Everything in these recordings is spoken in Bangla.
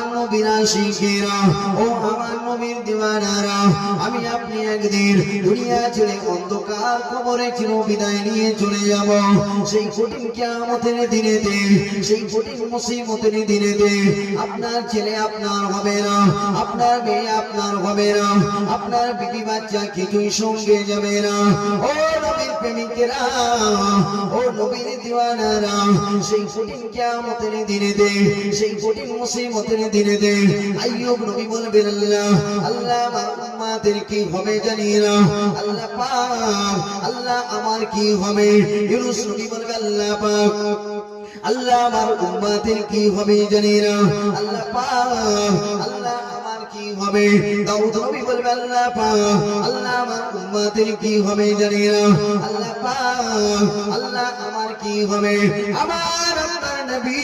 আমার নবীর আশিকেরা, ও আমার নবীর দিওয়ানারা, আমি আপনি একদিন দুনিয়া ছেড়ে অন্ধকার কবরে চির বিদায় নিয়ে চলে যাব। সেই কঠিন কিয়ামতের দিনেতে, সেই কঠিন মুসিবতের দিনেতে আপনার ছেলে আপনার হবে না, আপনার মেয়ে আপনার হবে না, আপনার বিবি বাচ্চা কিছুই সঙ্গে যাবে না। ও নবীর প্রেমিকেরা, ও নবীর দিওয়ানারা, সেই কঠিন কিয়ামতের দিনেতে, সেই কঠিন মুসিবতের দিনেতে আইয়ুব নবী বলবেন, আল্লাহ আল্লাহ আমার উম্মতের কি হবে জানি না, আল্লাহ পাক আল্লাহ আমার কি হবে। ইউনূস নবী বলবে, আল্লাহ পাক আল্লাহ আমার উম্মতের কি হবে জানি না, আল্লাহ পাক আল্লাহ আমার কি হবে। দাউদ নবী বলবে, আল্লাহ পাক আল্লাহ আমার উম্মতের কি হবে জানি না, আল্লাহ পাক আল্লাহ আমার কি হবে। আমার আপনার নবী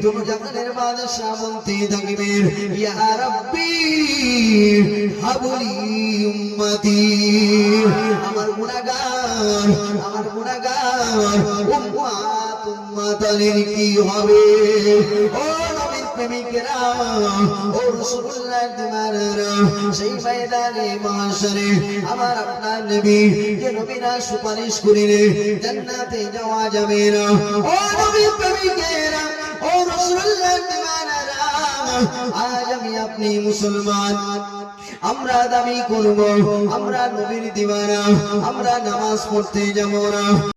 দুনো জাহানের বাদশা বলতে থাকবেন, ইয়া রাব্বি হাবলি উম্মতি, আমার গুনাহগার, আমার গুনাহগার উম্মত উম্মতের কি হবে। ও নবীর প্রেমিকেরা, ও রাসূলুল্লাহর দিওয়ানারা, সেই ময়দানে মাহশরে আমার আপনার নবী যে নবী না সুপারিশ করিলে জান্নাতে যাওয়া যাবে না। ও নবীর প্রেমিকেরা, ও রাসূলুল্লাহর দিওয়ানারা, আজ আমি আপনি মুসলমান, আমরা দাবি করব আমরা নবীর দিওয়ানা, আমরা নামাজ পড়তে যাব না।